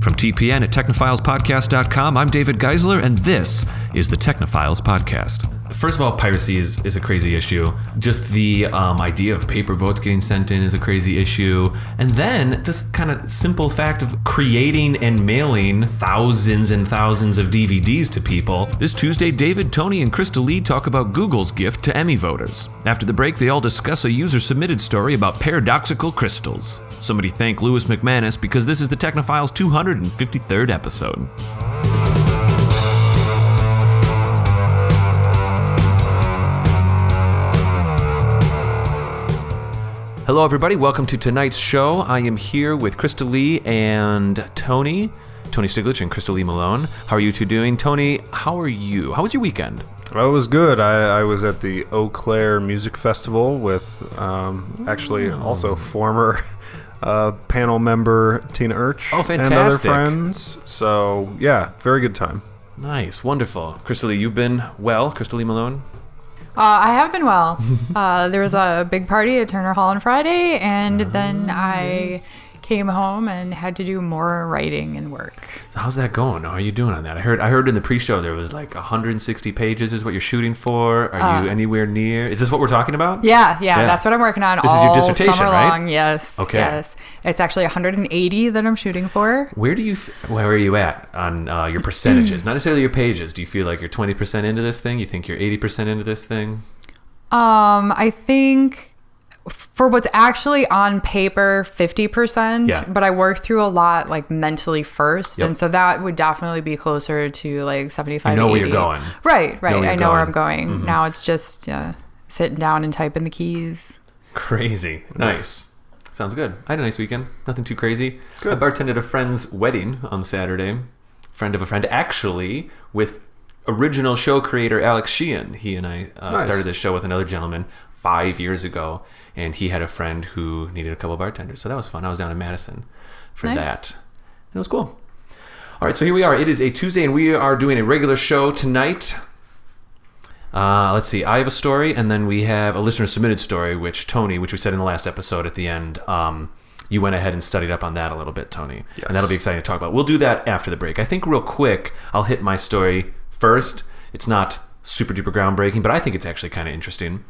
From TPN at Technophilespodcast.com, I'm David Geisler, and this is the Technophiles Podcast. First of all, piracy is a crazy issue. Just the idea of paper votes getting sent in is a crazy issue. And then just kind of simple fact of creating and mailing thousands and thousands of DVDs to people. This Tuesday, David, Tony, and Krista-Lee talk about Google's gift to Emmy voters. After the break, they all discuss a user-submitted story about paradoxical crystals. Somebody thank Louis McManus because this is the Technophiles 253rd episode. Hello, everybody. Welcome to tonight's show. I am here with Krista-Lee and Tony Stiglich and Krista-Lee Malone. How are you two doing? Tony, how are you? How was your weekend? Oh, it was good. I was at the Eau Claire Music Festival with actually also former panel member Tina Urch. Oh, fantastic. And other friends. So, yeah, very good time. Nice. Wonderful. Krista-Lee, you've been well. Krista-Lee Malone? I have been well. There was a big party at Turner Hall on Friday, and then I came home and had to do more writing and work. So how's that going? How are you doing on that? I heard in the pre-show there was like 160 pages is what you're shooting for. Are you anywhere near? Is this what we're talking about? Yeah. That's what I'm working on this all is your dissertation, summer right? long. Yes. Okay. Yes. It's actually 180 that I'm shooting for. Where are you at on your percentages? Not necessarily your pages. Do you feel like you're 20% into this thing? You think you're 80% into this thing? I think for what's actually on paper, 50%, Yeah. but I work through a lot like mentally first. Yep. And so that would definitely be closer to like 75, You know 80. where you're going. Right. I know where I'm going. Mm-hmm. Now it's just sitting down and typing the keys. Crazy. Nice. Sounds good. I had a nice weekend. Nothing too crazy. Good. I bartended a friend's wedding on Saturday. Friend of a friend, actually, with original show creator Alex Sheehan. He and I started this show with another gentleman 5 years ago, and he had a friend who needed a couple of bartenders. So that was fun. I was down in Madison for that. And it was cool. All right, so here we are. It is a Tuesday, and we are doing a regular show tonight. Let's see. I have a story, and then we have a listener-submitted story, which we said in the last episode at the end, you went ahead and studied up on that a little bit, Tony. Yes. And that'll be exciting to talk about. We'll do that after the break. I think real quick, I'll hit my story first. It's not super duper groundbreaking, but I think it's actually kind of interesting.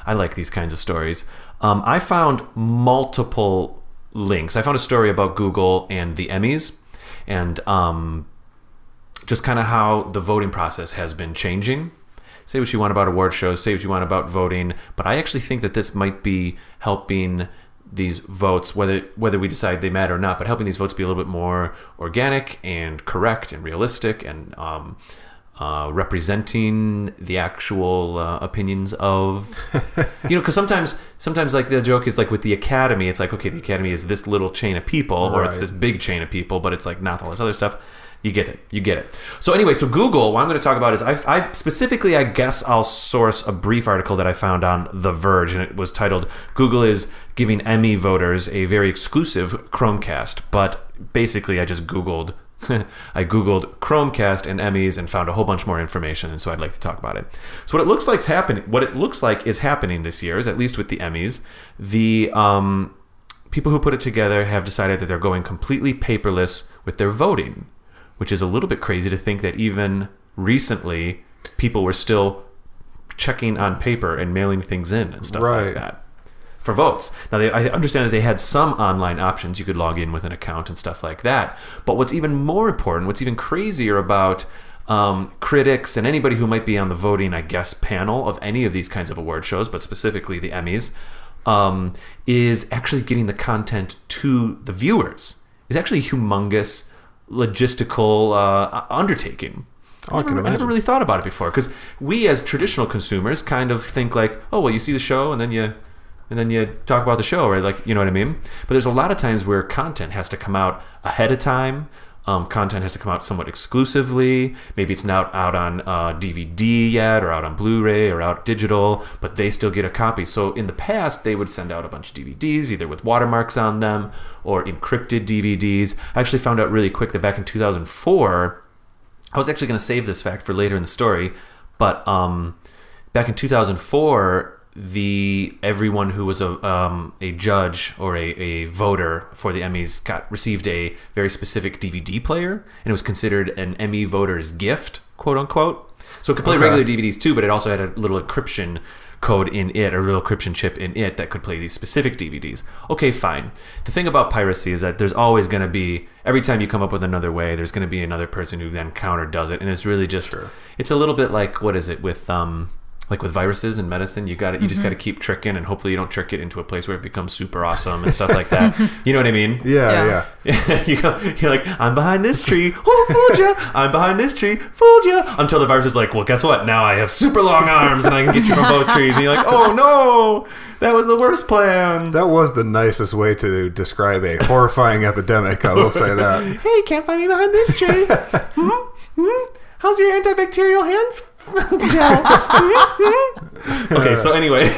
I like these kinds of stories. I found multiple links. I found a story about Google and the Emmys and just kind of how the voting process has been changing. Say what you want about award shows, say what you want about voting, but I actually think that this might be helping these votes, whether we decide they matter or not, but helping these votes be a little bit more organic and correct and realistic and representing the actual opinions of, because sometimes like the joke is like with the Academy, it's like, okay, the Academy is this little chain of people, or it's this big chain of people, but it's like not all this other stuff. You get it. So anyway, so Google, what I'm going to talk about is I specifically, I guess I'll source a brief article that I found on The Verge, and it was titled, Google is giving Emmy voters a very exclusive Chromecast. But basically, I just Googled Chromecast and Emmys and found a whole bunch more information, and so I'd like to talk about it. So what it looks like is happening this year, is at least with the Emmys, the people who put it together have decided that they're going completely paperless with their voting, which is a little bit crazy to think that even recently people were still checking on paper and mailing things in and stuff like that for votes. Now, I understand that they had some online options. You could log in with an account and stuff like that. But what's even more important, what's even crazier about critics and anybody who might be on the voting, I guess, panel of any of these kinds of award shows, but specifically the Emmys, is actually getting the content to the viewers. It's actually a humongous logistical undertaking. I never really thought about it before, because we as traditional consumers kind of think like, oh, well, you see the show and then you talk about the show, right? Like, you know what I mean? But there's a lot of times where content has to come out ahead of time. Content has to come out somewhat exclusively. Maybe it's not out on DVD yet, or out on Blu-ray, or out digital, but they still get a copy. So in the past, they would send out a bunch of DVDs, either with watermarks on them or encrypted DVDs. I actually found out really quick that back in 2004, I was actually going to save this fact for later in the story, but back in 2004, everyone who was a judge or a voter for the Emmys received a very specific DVD player, and it was considered an Emmy voter's gift, quote unquote. So it could play regular DVDs too, but it also had a little encryption code in it, a little encryption chip in it that could play these specific DVDs. Okay, fine. The thing about piracy is that there's always going to be, every time you come up with another way, there's going to be another person who then counter does it, and it's really just, it's a little bit like, what is it, with viruses in medicine, you just got to keep tricking, and hopefully you don't trick it into a place where it becomes super awesome and stuff like that. You know what I mean? Yeah. You're like, I'm behind this tree. Oh, fooled ya. I'm behind this tree. Fooled ya. Until the virus is like, well, guess what? Now I have super long arms and I can get you from both trees. And you're like, oh no, that was the worst plan. That was the nicest way to describe a horrifying epidemic, I will say that. Hey, can't find me behind this tree. How's your antibacterial hands? Okay, so anyway,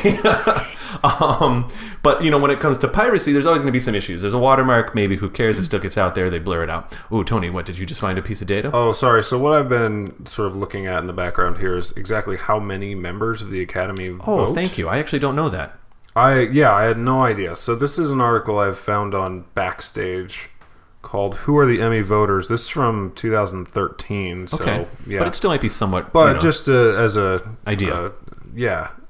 but when it comes to piracy, there's always going to be some issues. There's a watermark, maybe, who cares? It still gets out there. They blur it out. Ooh, Tony, what did you just find? A piece of data? Oh, sorry. So what I've been sort of looking at in the background here is exactly how many members of the Academy vote. Oh, thank you. I actually don't know that. I had no idea. So this is an article I've found on Backstage called "Who Are the Emmy Voters?" This is from 2013. So, okay, yeah. But it still might be somewhat. But just as a idea,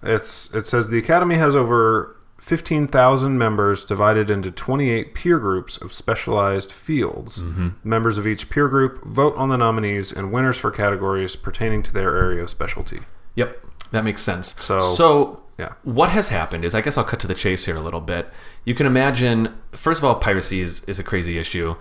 it says the Academy has over 15,000 members divided into 28 peer groups of specialized fields. Mm-hmm. Members of each peer group vote on the nominees and winners for categories pertaining to their area of specialty. Yep, that makes sense. So yeah. What has happened is, I guess I'll cut to the chase here a little bit. You can imagine, first of all, piracy is a crazy issue.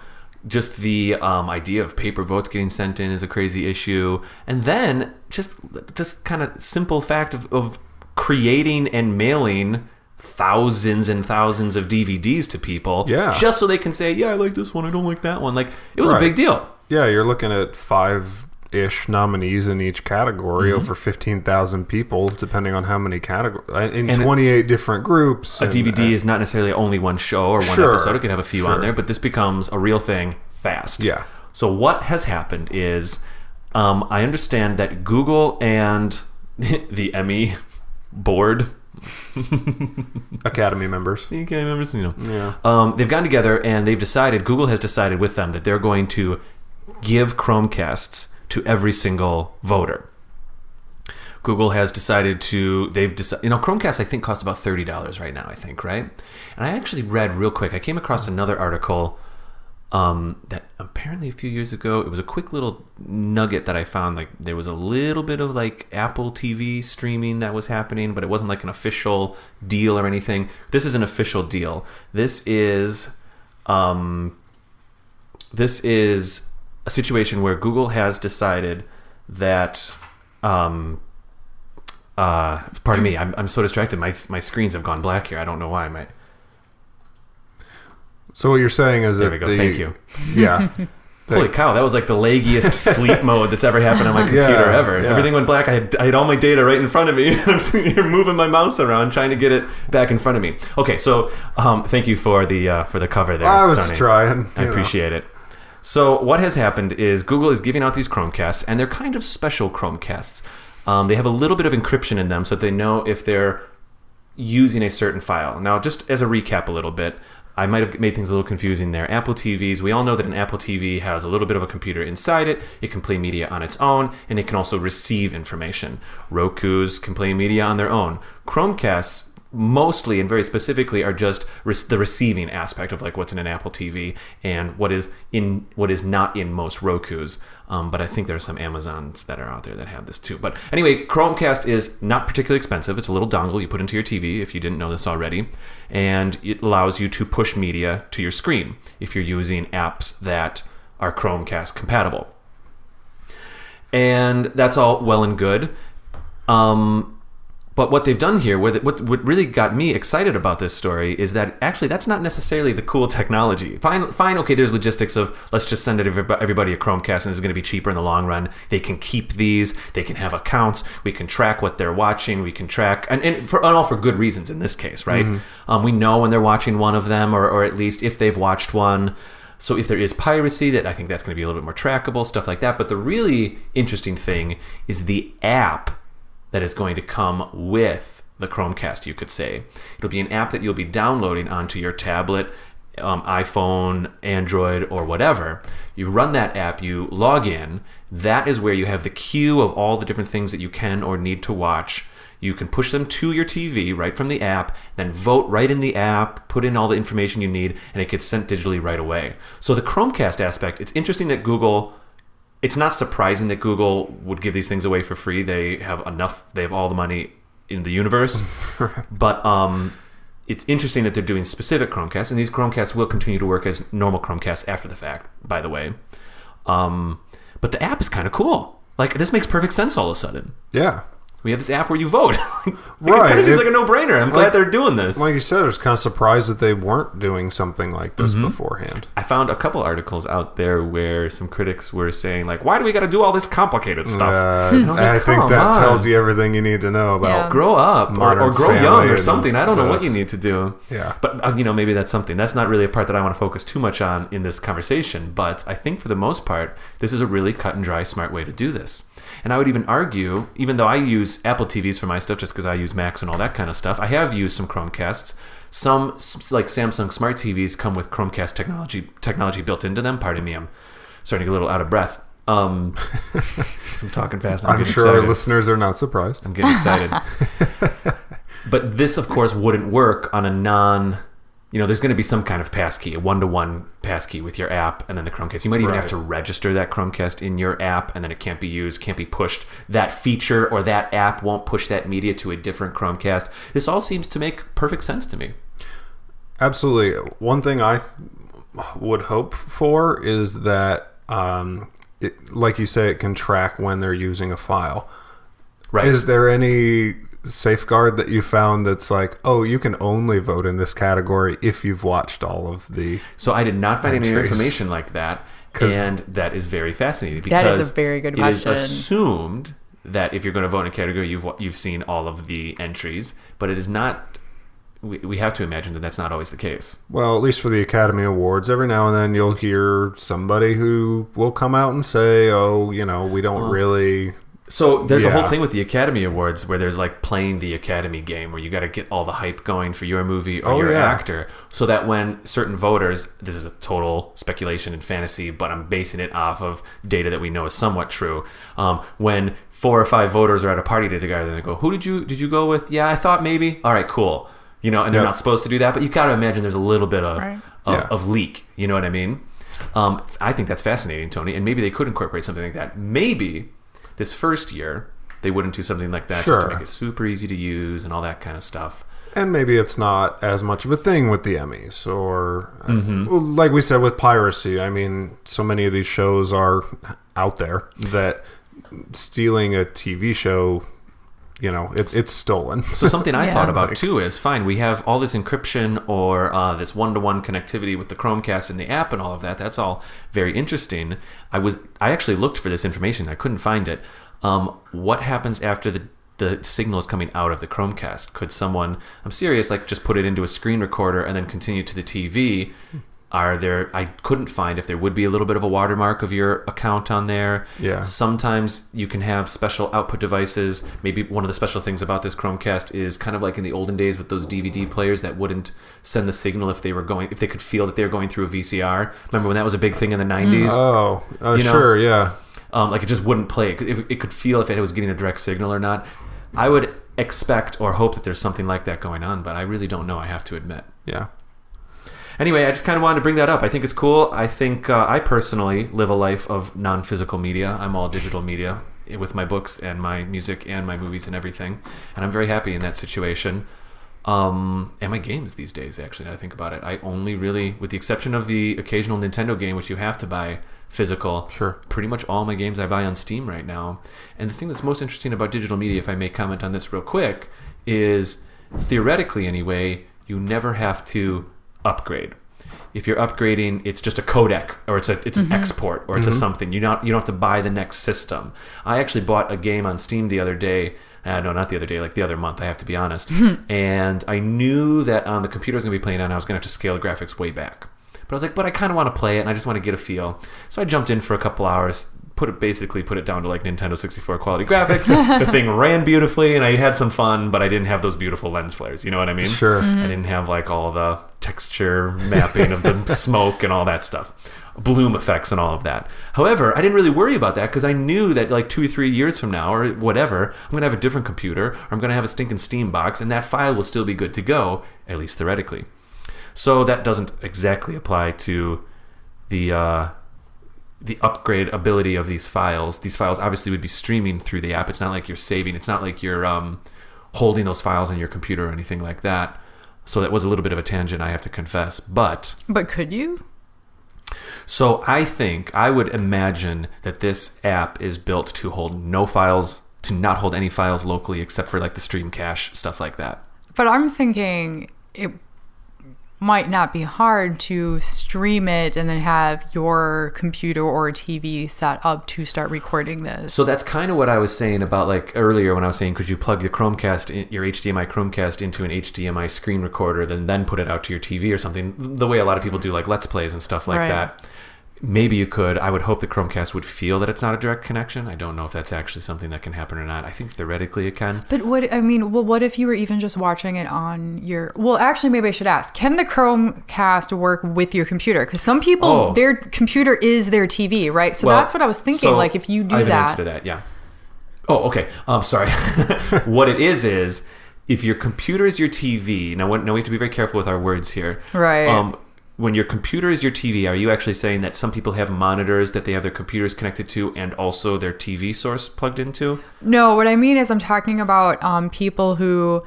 Just the idea of paper votes getting sent in is a crazy issue. And then just kind of simple fact of creating and mailing thousands and thousands of DVDs to people, just so they can say, yeah, I like this one, I don't like that one. Like, it was a big deal. Yeah, you're looking at 5-ish nominees in each category, over 15,000 people, depending on how many categories, in 28 different groups. A DVD is not necessarily only one show or one episode. It can have a few on there, but this becomes a real thing fast. Yeah. So what has happened is, I understand that Google and the Emmy board, Academy members, they've gotten together and they've decided, Google has decided with them that they're going to give Chromecasts to every single voter. Google has decided Chromecast, I think, costs about $30 right now, I think, right? And I actually read real quick, I came across another article that apparently a few years ago, it was a quick little nugget that I found, like there was a little bit of like Apple TV streaming that was happening, but it wasn't like an official deal or anything. This is an official deal. This is a situation where Google has decided that pardon me, I'm so distracted. My screens have gone black here. I don't know why. So what you're saying is there we go. Thank you. Yeah. Holy cow, that was like the laggiest sleep mode that's ever happened on my computer ever. Yeah. Everything went black. I had all my data right in front of me. I'm sitting here moving my mouse around trying to get it back in front of me. Okay, so thank you for the cover there, I was Tony. trying. I appreciate it. So what has happened is Google is giving out these Chromecasts, and they're kind of special Chromecasts. They have a little bit of encryption in them so that they know if they're using a certain file. Now, just as a recap a little bit, I might have made things a little confusing there. Apple TVs, we all know that an Apple TV has a little bit of a computer inside it. It can play media on its own, and it can also receive information. Rokus can play media on their own. Chromecasts mostly and very specifically are just the receiving aspect of like what's in an Apple TV and what is not in most Rokus. But I think there are some Amazons that are out there that have this too. But anyway, Chromecast is not particularly expensive. It's a little dongle you put into your TV if you didn't know this already. And it allows you to push media to your screen if you're using apps that are Chromecast compatible. And that's all well and good. But what they've done here, what really got me excited about this story is that actually that's not necessarily the cool technology. Fine, okay, there's logistics of let's just send everybody a Chromecast and it's going to be cheaper in the long run. They can keep these, they can have accounts, we can track what they're watching, we can track, and all for good reasons in this case, right? Mm-hmm. We know when they're watching one of them, or at least if they've watched one. So if there is piracy, that I think that's going to be a little bit more trackable, stuff like that. But the really interesting thing is the app that is going to come with the Chromecast, you could say. It'll be an app that you'll be downloading onto your tablet, iPhone, Android, or whatever. You run that app, you log in. That is where you have the queue of all the different things that you can or need to watch. You can push them to your TV right from the app, then vote right in the app, put in all the information you need, and it gets sent digitally right away. So the Chromecast aspect, it's interesting that it's not surprising that Google would give these things away for free. They have all the money in the universe. But it's interesting that they're doing specific Chromecasts, and these Chromecasts will continue to work as normal Chromecasts after the fact, by the way. But the app is kind of cool. Like, this makes perfect sense all of a sudden. Yeah. We have this app where you vote. Right. It kind of seems like a no-brainer. I'm glad they're doing this. Like you said, I was kind of surprised that they weren't doing something like this beforehand. I found a couple articles out there where some critics were saying, like, why do we got to do all this complicated stuff? I think that tells you everything you need to know about grow up or grow young or something. I don't know what you need to do. Yeah. But, maybe that's something. That's not really a part that I want to focus too much on in this conversation. But I think for the most part, this is a really cut and dry, smart way to do this. And I would even argue, even though I use Apple TVs for my stuff just because I use Macs and all that kind of stuff, I have used some Chromecasts. Some, like Samsung Smart TVs, come with Chromecast technology built into them. Pardon me, I'm starting to get a little out of breath. I'm talking fast. I'm sure excited. Our listeners are not surprised. I'm getting excited. But this, of course, wouldn't work on a there's going to be some kind of passkey, a one-to-one passkey with your app and then the Chromecast. You might even have to register that Chromecast in your app, and then it can't be used, can't be pushed. That feature or that app won't push that media to a different Chromecast. This all seems to make perfect sense to me. Absolutely. One thing I would hope for is that, like you say, it can track when they're using a file. Right. Is there any safeguard that you found that's like, you can only vote in this category if you've watched all of the So I did not find any information like that, and that is very fascinating because that is a very good question. It is assumed that if you're going to vote in a category, you've seen all of the entries, but it is not. We have to imagine that that's not always the case. Well, at least for the Academy Awards, every now and then you'll hear somebody who will come out and say, we don't really. So there's a whole thing with the Academy Awards where there's like playing the Academy game where you got to get all the hype going for your movie or your actor, so that when certain voters, this is a total speculation and fantasy, but I'm basing it off of data that we know is somewhat true. When 4 or 5 voters are at a party together, and they go, "Who did you go with?" "Yeah, I thought maybe." "All right, cool." And they're not supposed to do that, but you got to imagine there's a little bit of leak. You know what I mean? I think that's fascinating, Tony, and maybe they could incorporate something like that. Maybe this first year, they wouldn't do something like that just to make it super easy to use and all that kind of stuff. And maybe it's not as much of a thing with the Emmys or, like we said, with piracy. I mean, so many of these shows are out there that stealing a TV show, it's stolen. So something I thought about too is, fine, we have all this encryption or this one-to-one connectivity with the Chromecast and the app and all of that. That's all very interesting. I actually looked for this information. I couldn't find it. What happens after the signal is coming out of the Chromecast? Could someone, I'm serious, like just put it into a screen recorder and then continue to the TV? I couldn't find if there would be a little bit of a watermark of your account on there. Yeah. Sometimes you can have special output devices. Maybe one of the special things about this Chromecast is kind of like in the olden days with those DVD players that wouldn't send the signal if they could feel that they were going through a VCR. Remember when that was a big thing in the 90s? Sure, yeah. Like it just wouldn't play. It could feel if it was getting a direct signal or not. I would expect or hope that there's something like that going on, but I really don't know, I have to admit. Yeah. Anyway, I just kind of wanted to bring that up. I think it's cool. I think I personally live a life of non-physical media. I'm all digital media with my books and my music and my movies and everything. And I'm very happy in that situation. And my games these days, actually, now I think about it. I only really, with the exception of the occasional Nintendo game, which you have to buy physical, pretty much all my games I buy on Steam right now. And the thing that's most interesting about digital media, if I may comment on this real quick, is theoretically anyway, you never have to upgrade. If you're upgrading, it's just a codec or it's an export or it's a something. You don't have to buy the next system. I actually bought a game on Steam the other day. No, not the other day, like the other month, I have to be honest. And I knew that on the computer I was going to be playing on, I was going to have to scale the graphics way back. But I was like, I kind of want to play it and I just want to get a feel. So I jumped in for a couple hours, basically put it down to like Nintendo 64 quality graphics. The thing ran beautifully, and I had some fun, but I didn't have those beautiful lens flares. You know what I mean? Sure. Mm-hmm. I didn't have like all the texture mapping of the smoke and all that stuff, bloom effects and all of that. However, I didn't really worry about that because I knew that like 2 or 3 years from now or whatever, I'm going to have a different computer, or I'm going to have a stinking Steam box, and that file will still be good to go, at least theoretically. So that doesn't exactly apply to the upgrade ability of these files. These files obviously would be streaming through the app. It's not like you're saving. It's not like you're holding those files on your computer or anything like that. So that was a little bit of a tangent, I have to confess. But could you? So I would imagine that this app is built to hold no files, to not hold any files locally except for like the stream cache, stuff like that. But I'm thinking it might not be hard to stream it and then have your computer or TV set up to start recording this. So that's kind of what I was saying about like earlier when I was saying, could you plug the Chromecast, your HDMI Chromecast into an HDMI screen recorder, then put it out to your TV or something, the way a lot of people do like Let's Plays and stuff like that. Maybe you could. I would hope the Chromecast would feel that it's not a direct connection. I don't know if that's actually something that can happen or not. I think theoretically it can. But what if you were even just watching it on your... Well, actually, maybe I should ask. Can the Chromecast work with your computer? Because some people, their computer is their TV, right? So that's what I was thinking. Like, if you do I have that... an answer to that, yeah. Oh, okay. Sorry. What it is if your computer is your TV... Now, we have to be very careful with our words here. Right. When your computer is your TV, are you actually saying that some people have monitors that they have their computers connected to and also their TV source plugged into? No, what I mean is I'm talking about people who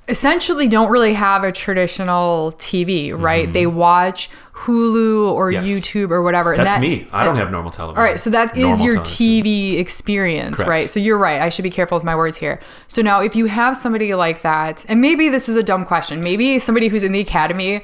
essentially don't really have a traditional TV, right? They watch Hulu or YouTube or whatever. That's me. I don't have normal television. All right, so that is your TV experience, right? So you're right. I should be careful with my words here. So now if you have somebody like that, and maybe this is a dumb question, maybe somebody who's in the academy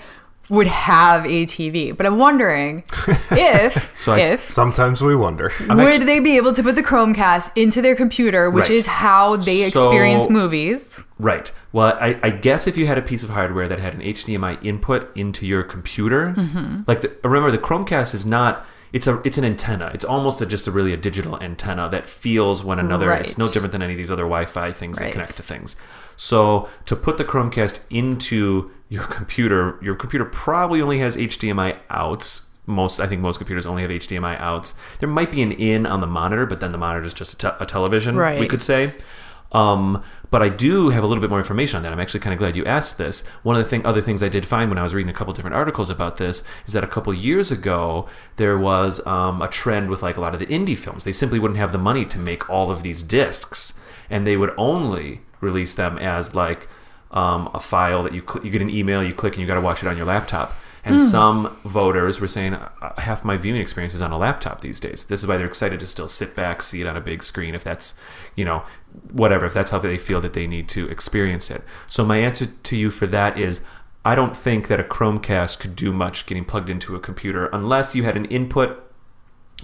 would have a TV, but I'm wondering if sometimes we wonder, would they be able to put the Chromecast into their computer, which is how they experience movies? Right. Well, I guess if you had a piece of hardware that had an HDMI input into your computer, remember the Chromecast is not. It's an antenna. It's almost just a digital antenna that feels one another. Right. It's no different than any of these other Wi-Fi things that connect to things. So to put the Chromecast into your computer probably only has HDMI outs. I think most computers only have HDMI outs. There might be an in on the monitor, but then the monitor is just a television, we could say. But I do have a little bit more information on that. I'm actually kind of glad you asked this. One of the other things I did find when I was reading a couple different articles about this is that a couple years ago, there was a trend with like a lot of the indie films. They simply wouldn't have the money to make all of these discs, and they would only release them as like a file that you get an email, you click, and you got to watch it on your laptop. And some voters were saying half my viewing experience is on a laptop these days. This is why they're excited to still sit back, see it on a big screen if that's, whatever, if that's how they feel that they need to experience it. So my answer to you for that is I don't think that a Chromecast could do much getting plugged into a computer unless you had an input,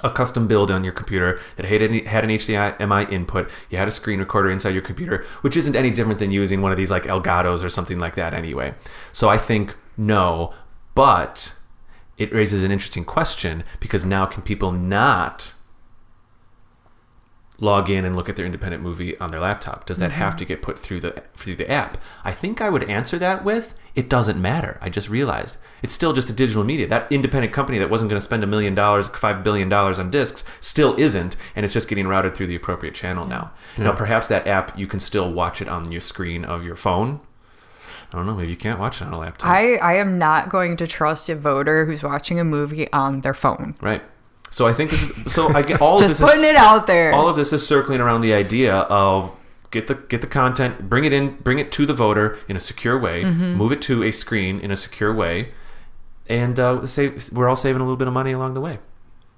a custom build on your computer that had an HDMI input. You had a screen recorder inside your computer, which isn't any different than using one of these like Elgatos or something like that anyway. So I think no. But it raises an interesting question because now can people not log in and look at their independent movie on their laptop? Does that have to get put through the app? I think I would answer that with, it doesn't matter. I just realized it's still just a digital media. That independent company that wasn't going to spend $1 million, $5 billion on discs still isn't, and it's just getting routed through the appropriate channel now. Now, perhaps that app, you can still watch it on your screen of your phone. I don't know. Maybe you can't watch it on a laptop. I am not going to trust a voter who's watching a movie on their phone. Right. So I think this is. So I get all of just this. Putting it out there. All of this is circling around the idea of get the content, bring it to the voter in a secure way, move it to a screen in a secure way, and we're all saving a little bit of money along the way.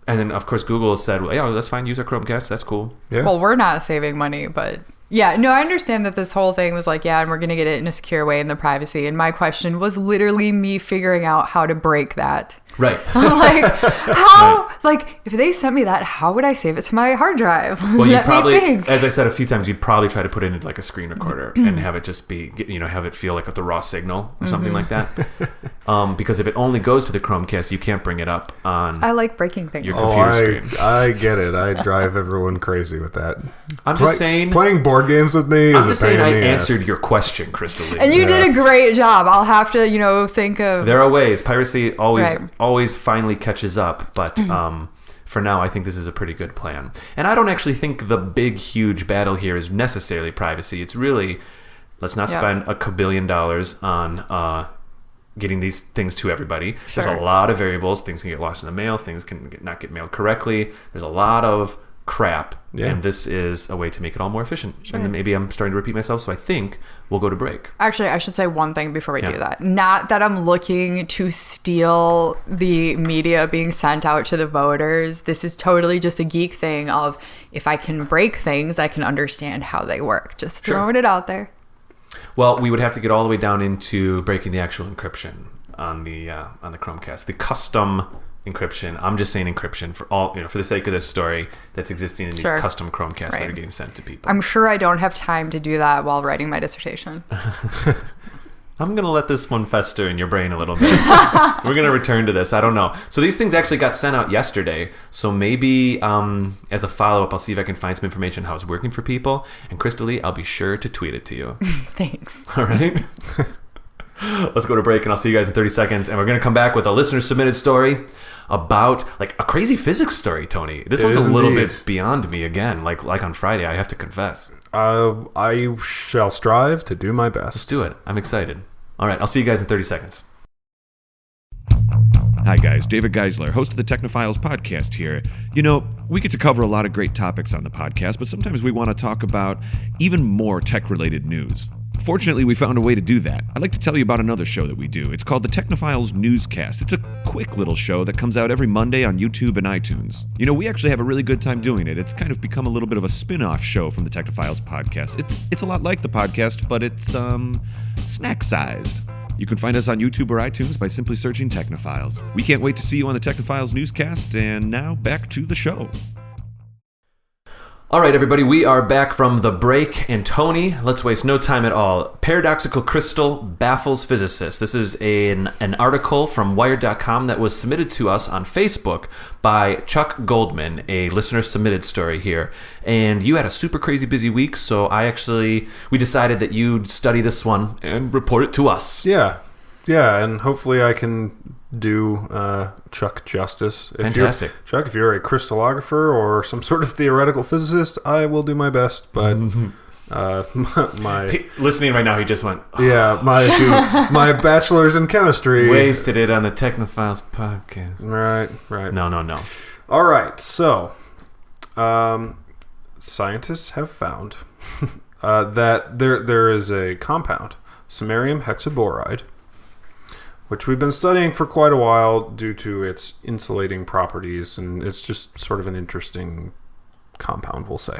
And then of course Google has said, well, yeah, that's fine. Use our Chromecast. That's cool. Yeah. Well, we're not saving money, but. Yeah, no, I understand that this whole thing was like, and we're going to get it in a secure way in the privacy. And my question was literally me figuring out how to break that. Right. I'm like, how? Right. Like, if they sent me that, how would I save it to my hard drive? Well, you'd probably, as I said a few times, you'd probably try to put it into like a screen recorder and have it just be, have it feel like the raw signal or something like that. Because if it only goes to the Chromecast, you can't bring it up on. I like breaking things. Your computer screen. I get it. I drive everyone crazy with that. I'm just saying. Playing board games with me is a pain in the ass. I'm just saying I answered your question, Krista-Lee. And you did a great job. I'll have to, think of. There are ways. Piracy always finally catches up, but for now, I think this is a pretty good plan. And I don't actually think the big, huge battle here is necessarily privacy. It's really, let's not spend $1 billion on getting these things to everybody. Sure. There's a lot of variables. Things can get lost in the mail. Things can not get mailed correctly. There's a lot of crap, and this is a way to make it all more efficient. Sure. And then maybe I'm starting to repeat myself, so I think we'll go to break. Actually, I should say one thing before we do that. Not that I'm looking to steal the media being sent out to the voters. This is totally just a geek thing of, if I can break things, I can understand how they work. Just throwing it out there. Well, we would have to get all the way down into breaking the actual encryption on the Chromecast. The custom encryption. I'm just saying encryption for all, for the sake of this story that's existing in these custom Chromecasts that are getting sent to people. I'm sure I don't have time to do that while writing my dissertation. I'm going to let this one fester in your brain a little bit. We're going to return to this. I don't know. So these things actually got sent out yesterday. So maybe as a follow-up, I'll see if I can find some information how it's working for people. And Krista-Lee, I'll be sure to tweet it to you. Thanks. All right. Let's go to break, and I'll see you guys in 30 seconds. And we're going to come back with a listener-submitted story about like a crazy physics story, Tony. This one's a little bit beyond me again. Like on Friday, I have to confess. I shall strive to do my best. Let's do it. I'm excited. All right, I'll see you guys in 30 seconds. Hi guys, David Geisler, host of the Technophiles podcast here. We get to cover a lot of great topics on the podcast, but sometimes we want to talk about even more tech-related news. Fortunately, we found a way to do that. I'd like to tell you about another show that we do. It's called the Technophiles Newscast. It's a quick little show that comes out every Monday on YouTube and iTunes. We actually have a really good time doing it. It's kind of become a little bit of a spin-off show from the Technophiles podcast. It's a lot like the podcast, but it's snack-sized. You can find us on YouTube or iTunes by simply searching Technophiles. We can't wait to see you on the Technophiles Newscast, and now back to the show. All right, everybody, we are back from the break, and Tony, let's waste no time at all. Paradoxical crystal baffles physicists. This is an article from Wired.com that was submitted to us on Facebook by Chuck Goldman, a listener-submitted story here. And you had a super crazy busy week, so we decided that you'd study this one and report it to us. Yeah, and hopefully I can do Chuck justice. Fantastic. Chuck, if you're a crystallographer or some sort of theoretical physicist, I will do my best, but listening right now, he just went, my bachelor's in chemistry. Wasted it on the Technophiles podcast. Right. No. All right, so scientists have found that there is a compound, samarium hexaboride, which we've been studying for quite a while due to its insulating properties, and it's just sort of an interesting compound, we'll say.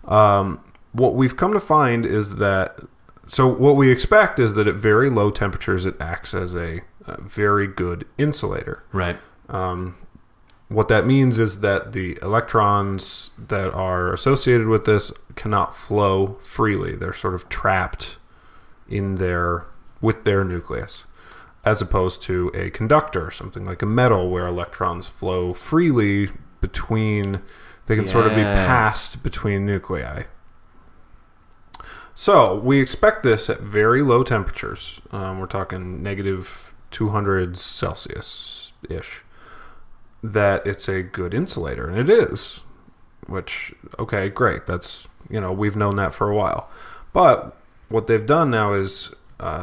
What we've come to find is what we expect is that at very low temperatures it acts as a very good insulator. Right. What that means is that the electrons that are associated with this cannot flow freely. They're sort of trapped with their nucleus, as opposed to a conductor, something like a metal, where electrons flow freely they can sort of be passed between nuclei. So we expect this at very low temperatures. We're talking negative 200 Celsius-ish, that it's a good insulator, and it is. Which, okay, great. That's, we've known that for a while. But what they've done now is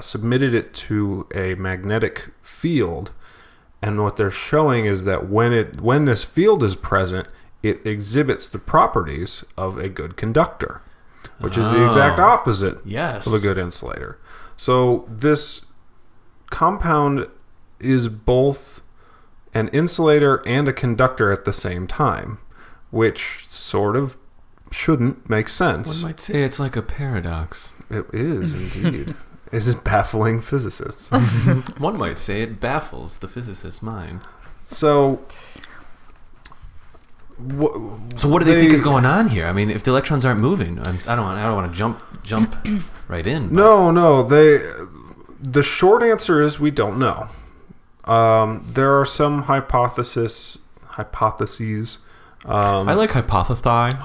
submitted it to a magnetic field, and what they're showing is that when this field is present, it exhibits the properties of a good conductor, which is the exact opposite of a good insulator. So this compound is both an insulator and a conductor at the same time, which sort of shouldn't make sense. One might say it's like a paradox. It is indeed. It is baffling physicists. One might say it baffles the physicist's mind. So what do they think is going on here? I mean, if the electrons aren't moving, I don't want to jump right in. But. No. The short answer is we don't know. There are some hypotheses. I like hypothesi.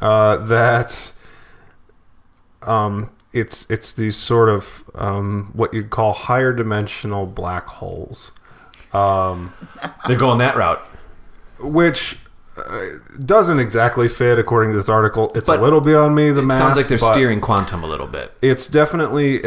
That it's these sort of what you'd call higher dimensional black holes. They're going that route. Which doesn't exactly fit according to this article. It's a little beyond me, the math. It sounds like they're steering quantum a little bit. It's definitely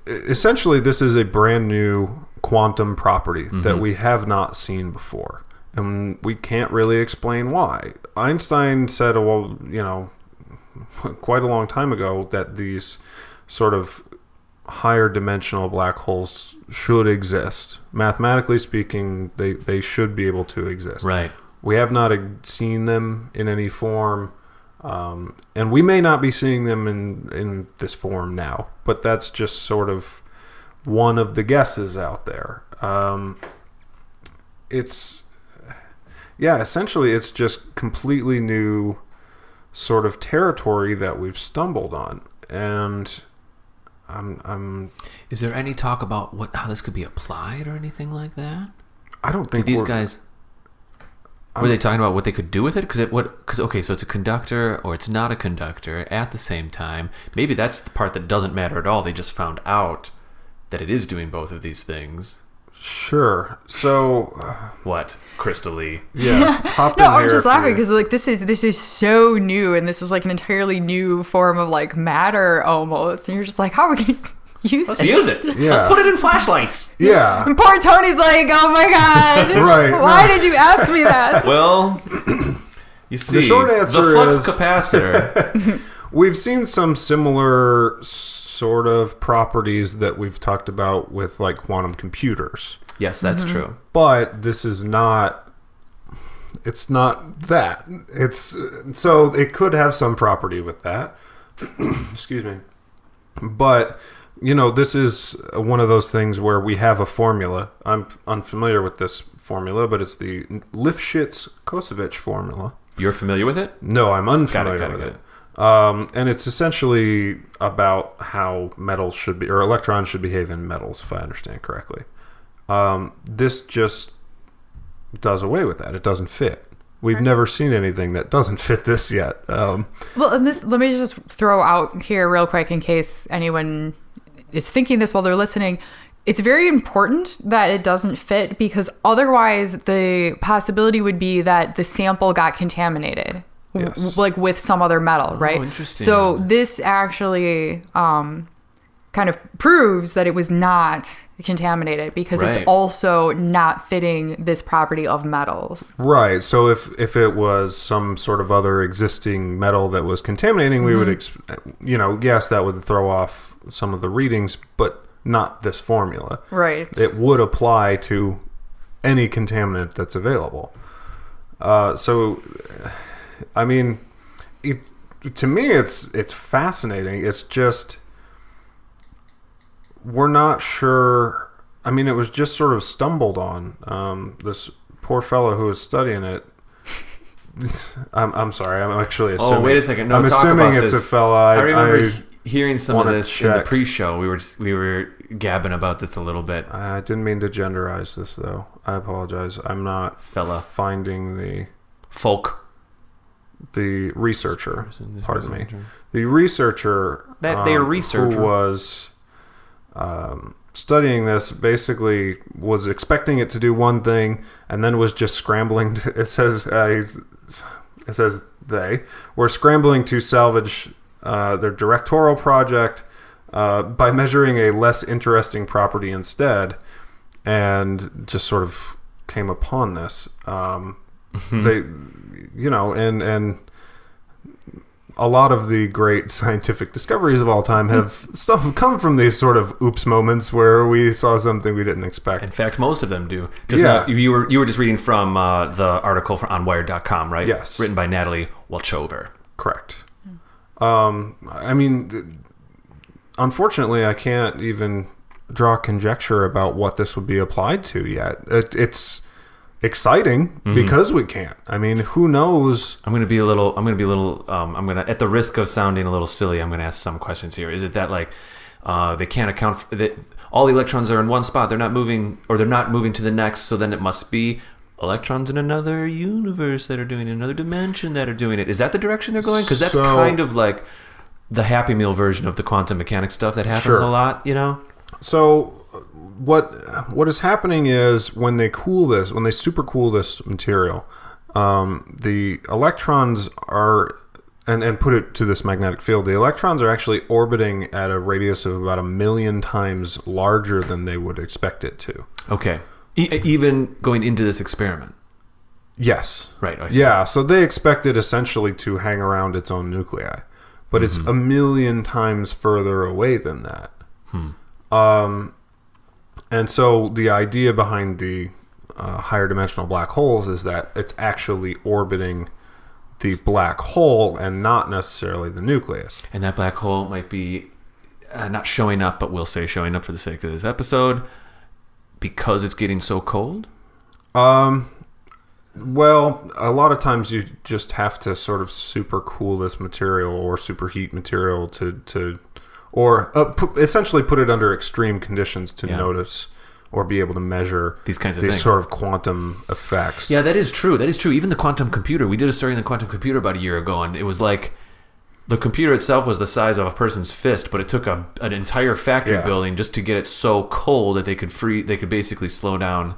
essentially this is a brand new quantum property that we have not seen before. And we can't really explain why. Einstein said, quite a long time ago that these sort of higher dimensional black holes should exist. Mathematically speaking, they should be able to exist. Right. We have not seen them in any form, and we may not be seeing them in this form now, but that's just sort of one of the guesses out there. Essentially it's just completely new sort of territory that we've stumbled on, and Is there any talk about how this could be applied or anything like that? I don't think these guys. Were they talking about what they could do with it? Okay, so it's a conductor or it's not a conductor at the same time. Maybe that's the part that doesn't matter at all. They just found out that it is doing both of these things. Sure. So what, Krista-Lee? Yeah. I'm just laughing because this is so new, and this is like an entirely new form of like matter almost, and you're just like, how are we going to Let's use it. Yeah. Let's put it in flashlights. Yeah. And poor Tony's like, oh my God. Right. Why did you ask me that? Well, you see, the short answer the flux capacitor. We've seen some similar sort of properties that we've talked about with like quantum computers. Yes, that's true. But this is not. It's not that. So it could have some property with that. Excuse me. But this is one of those things where we have a formula. I'm unfamiliar with this formula, but it's the Lifshitz-Kosevic formula. You're familiar with it? No, I'm unfamiliar with it. And it's essentially about how metals should be, or electrons should behave in metals, if I understand correctly. This just does away with that. It doesn't fit. We've never seen anything that doesn't fit this yet. Well, and let me just throw out here real quick in case anyone is thinking this while they're listening. It's very important that it doesn't fit, because otherwise the possibility would be that the sample got contaminated. Yes. Like with some other metal, right? Interesting. So this actually kind of proves that it was not contaminated, because it's also not fitting this property of metals. Right. So if it was some sort of other existing metal that was contaminating, we would, yes, that would throw off some of the readings, but not this formula. Right. It would apply to any contaminant that's available. So, I mean, to me, it's fascinating. It's just, we're not sure. I mean, it was just sort of stumbled on. This poor fellow who was studying it. I'm sorry. I'm actually assuming. Oh, wait a second. No, I'm talk assuming about it's this. a fella. I remember hearing some of this in the check. pre-show. We were gabbing about this a little bit. I didn't mean to genderize this, though. I apologize. I'm not finding the researcher. Pardon me. The researcher who was studying this basically was expecting it to do one thing and then was just scrambling. It says they were scrambling to salvage their directorial project by measuring a less interesting property instead, and just sort of came upon this. They, and a lot of the great scientific discoveries of all time have come from these sort of oops moments where we saw something we didn't expect. In fact, most of them do. Now, you were just reading from the article on Wired.com, right? Yes. Written by Natalie Walchover. Correct. I mean, unfortunately, I can't even draw conjecture about what this would be applied to yet. It's exciting because we can't. I mean, who knows? I'm going to be a little, at the risk of sounding a little silly, I'm going to ask some questions here. Is it that like they can't account for that all the electrons are in one spot, they're not moving to the next, so then it must be electrons in another universe that are doing it, another dimension that are doing it. Is that the direction they're going? Because that's kind of like the Happy Meal version of the quantum mechanics stuff that happens a lot, you know? So what is happening is when they super cool this material, the electrons are, and put it to this magnetic field, the electrons are actually orbiting at a radius of about 1 million times larger than they would expect it to. Okay. Even going into this experiment. Yes. Right. I see. Yeah. So they expect it essentially to hang around its own nuclei, but it's 1 million times further away than that. And so the idea behind the higher dimensional black holes is that it's actually orbiting the black hole and not necessarily the nucleus. And that black hole might be not showing up, but we'll say showing up for the sake of this episode because it's getting so cold? Well, a lot of times you just have to sort of super cool this material or superheat material essentially put it under extreme conditions to notice or be able to measure these kinds of things. Things. Sort of quantum effects. Yeah, that is true. Even the quantum computer. We did a story on the quantum computer about a year ago, and it was like the computer itself was the size of a person's fist, but it took an entire factory building just to get it so cold that they could basically slow down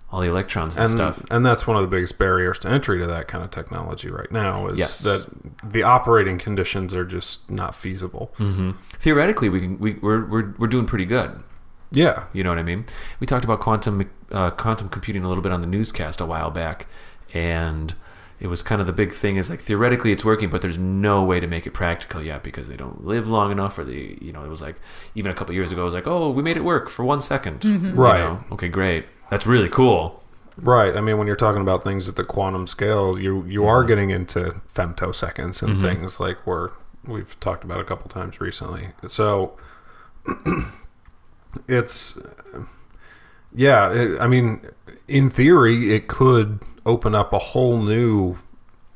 all the electrons and stuff. And that's one of the biggest barriers to entry to that kind of technology right now is that the operating conditions are just not feasible. Theoretically, we're doing pretty good. Yeah. You know what I mean? We talked about quantum computing a little bit on the newscast a while back, and it was kind of the big thing is like theoretically it's working, but there's no way to make it practical yet because they don't live long enough, or it was like even a couple years ago it was like, oh, we made it work for 1 second. Right. You know? Okay, great. That's really cool. Right. I mean, when you're talking about things at the quantum scale, you are getting into femtoseconds and things like we've talked about a couple times recently. So it's, I mean, in theory, it could open up a whole new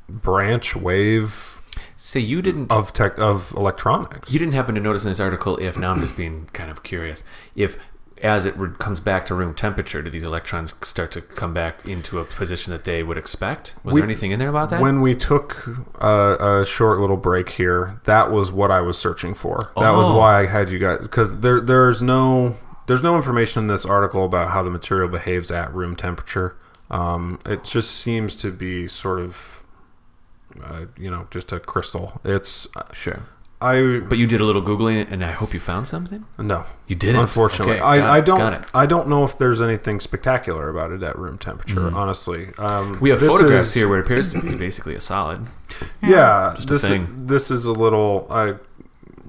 branch wave. So you didn't of electronics. You didn't happen to notice in this article now I'm just being kind of curious, if as it comes back to room temperature, do these electrons start to come back into a position that they would expect? Was there anything in there about that? When we took a short little break here, that was what I was searching for. That was why I had you guys, because there's no information in this article about how the material behaves at room temperature. It just seems to be sort of, just a crystal. It's sure. But you did a little Googling, and I hope you found something? No. You didn't? Unfortunately. Okay, I don't know if there's anything spectacular about it at room temperature, honestly. We have photographs here where it appears to be basically a solid. Yeah. Thing. This is a little... I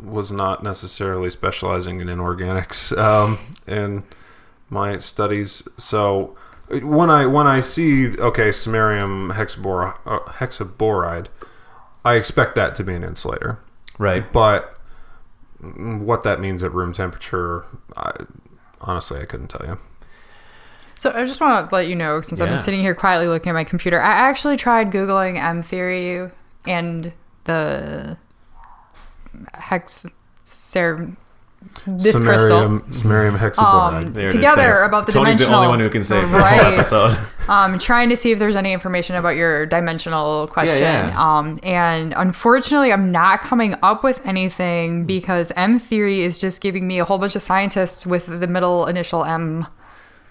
was not necessarily specializing in inorganics in my studies. So when I see, samarium hexaboride, I expect that to be an insulator. Right. But what that means at room temperature, honestly, I couldn't tell you. So I just want to let you know, since I've been sitting here quietly looking at my computer, I actually tried Googling M theory and the samarium hexaboride. Together about the Tony's dimensional. the only one who can say right. Trying to see if there's any information about your dimensional question. Yeah. And unfortunately, I'm not coming up with anything because M theory is just giving me a whole bunch of scientists with the middle initial M.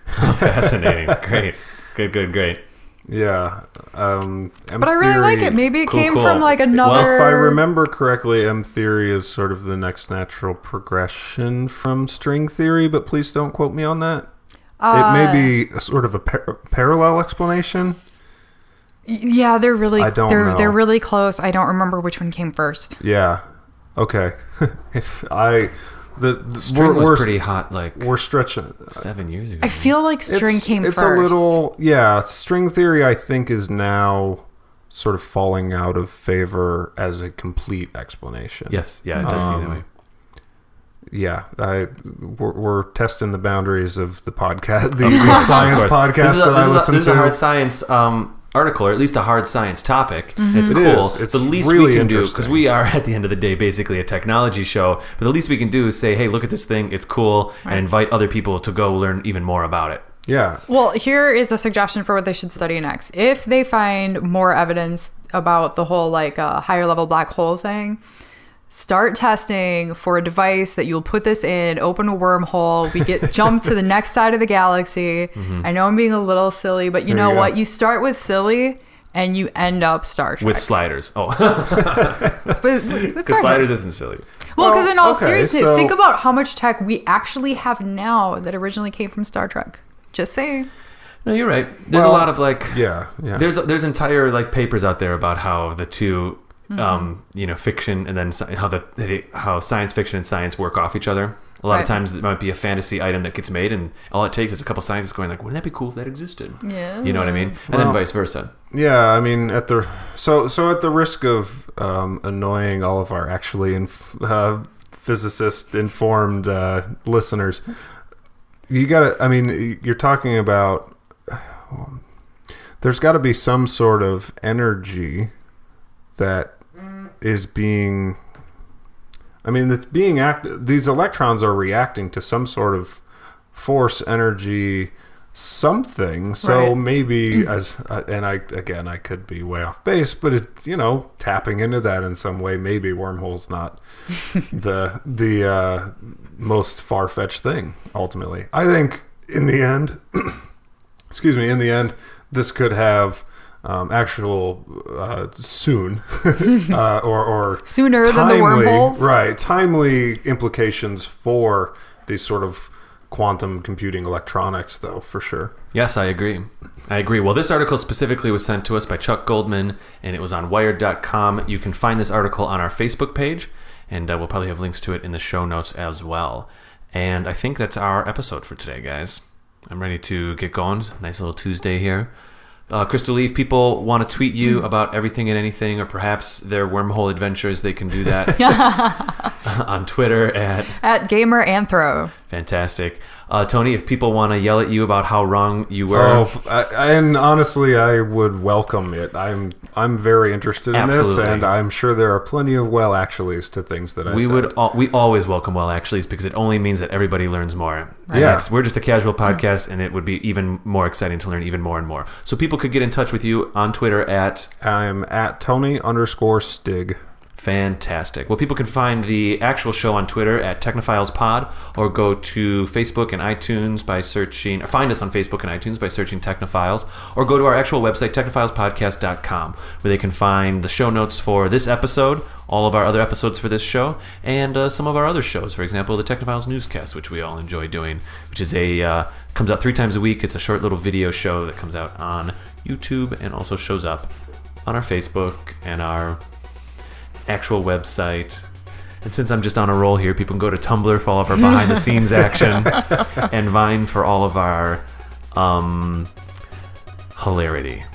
Fascinating. Great. Great. Yeah. But I really like it. Maybe it came from like another... Well, if I remember correctly, M theory is sort of the next natural progression from string theory, but please don't quote me on that. It may be a sort of a parallel explanation. Yeah, they're really... I don't know. They're really close. I don't remember which one came first. Yeah. Okay. The string was pretty hot, like we're stretching 7 years ago. I feel like string came first. It's a little, string theory I think is now sort of falling out of favor as a complete explanation. Yes, it does seem that way. yeah, we're testing the boundaries of the podcast, the science podcast that I listen to. This is a hard science article, or at least a hard science topic. It's It cool. is. It's the least really we can do, interesting. because we are at the end of the day basically a technology show, but the least we can do is say, hey, look at this thing, it's cool, and invite other people to go learn even more about it. Yeah. Well, here is a suggestion for what they should study next. If they find more evidence about the whole like higher level black hole thing, start testing for a device that you'll put this in, open a wormhole, we get jumped to the next side of the galaxy. I know I'm being a little silly, but you know what? You start with silly and you end up Star Trek. With sliders. Oh. With Because sliders isn't silly. Well, because in all okay, seriousness, so- think about how much tech we actually have now that originally came from Star Trek. Just saying. No, you're right. There's a lot of like... Yeah. There's entire like papers out there about how the two... fiction and then how science fiction and science work off each other. A lot of times there might be a fantasy item that gets made, and all it takes is a couple scientists going like, "Wouldn't that be cool if that existed?" Yeah. You know what I mean? And then vice versa. Yeah, I mean, at the risk of annoying all of our actually physicist informed listeners, you gotta. I mean, you're talking about. There's got to be some sort of energy that is being. I mean, it's being these electrons are reacting to some sort of force, energy, something. So maybe I could be way off base, but tapping into that in some way. Maybe wormhole's not the most far-fetched thing. Ultimately, I think in the end, this could have. Actual soon or sooner than the wormholes, right? Timely implications for these sort of quantum computing electronics, though, for sure. Yes, I agree. Well, this article specifically was sent to us by Chuck Goldman, and it was on Wired.com. You can find this article on our Facebook page, and we'll probably have links to it in the show notes as well. And I think that's our episode for today, guys. I'm ready to get going. Nice little Tuesday here. Krista-Lee, if people want to tweet you about everything and anything, or perhaps their wormhole adventures, they can do that on Twitter at Gamer Anthro. Fantastic. Tony, if people want to yell at you about how wrong you were, and honestly, I would welcome it. I'm very interested in this, and I'm sure there are plenty of well actuallys to things that I said. We always welcome well actuallys because it only means that everybody learns more. Yeah. We're just a casual podcast, and it would be even more exciting to learn even more and more. So people could get in touch with you on Twitter I'm at Tony_Stig. Fantastic. Well, people can find the actual show on Twitter at Technophiles Pod, or go to Facebook and iTunes by searching, or find us on Facebook and iTunes by searching Technophiles, or go to our actual website, technophilespodcast.com, where they can find the show notes for this episode, all of our other episodes for this show, and some of our other shows. For example, the Technophiles newscast, which we all enjoy doing, which is comes out 3 times a week. It's a short little video show that comes out on YouTube and also shows up on our Facebook and our actual website. And since I'm just on a roll here, people can go to Tumblr for all of our behind the scenes action, and Vine for all of our hilarity.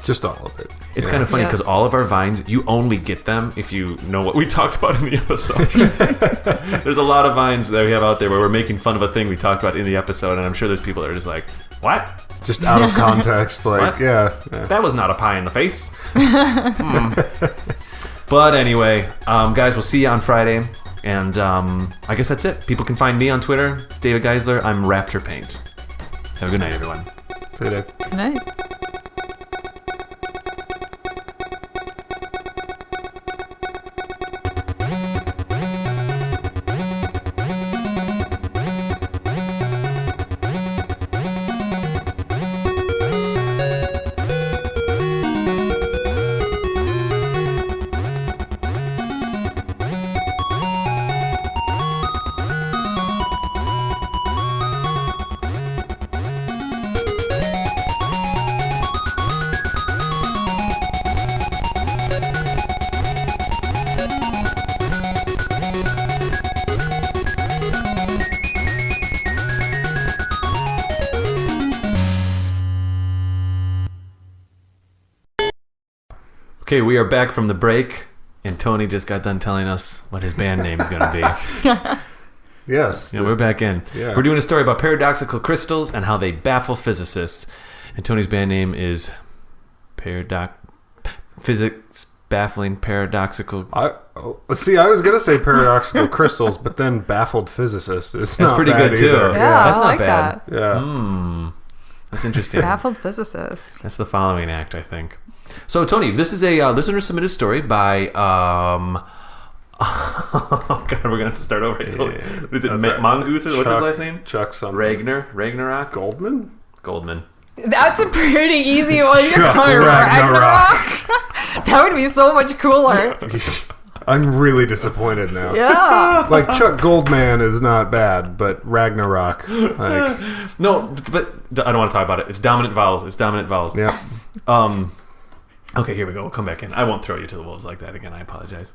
Just all of it. It's kind of funny because all of our Vines, you only get them if you know what we talked about in the episode. There's a lot of Vines that we have out there where we're making fun of a thing we talked about in the episode, and I'm sure there's people that are just like, what? Just out of context, like, yeah. That was not a pie in the face. But anyway, guys, we'll see you on Friday. And I guess that's it. People can find me on Twitter, David Geisler. I'm Raptor Paint. Have a good night, everyone. See you, Dave. Good night. Okay, we are back from the break, and Tony just got done telling us what his band name is going to be. Yes. Yeah, we're back in. Yeah. We're doing a story about paradoxical crystals and how they baffle physicists. And Tony's band name is Physics Baffling Paradoxical. I was gonna say paradoxical crystals, but then baffled physicist. That's pretty good too. Either. Yeah, that's I not like bad. that. Yeah. That's interesting. Baffled physicist. That's the following act, I think. So, Tony, this is a listener submitted story by. Oh God, we're gonna have to start over. Is it Mongoose or what's his last name? Chuck something. Ragnarok. Goldman. That's a pretty easy one. You're Chuck calling Ragnarok. That would be so much cooler. I'm really disappointed now. Yeah. Like Chuck Goldman is not bad, but Ragnarok. Like, No, but I don't want to talk about it. It's dominant vowels. yeah. Okay, here we go. We'll come back in. I won't throw you to the wolves like that again. I apologize.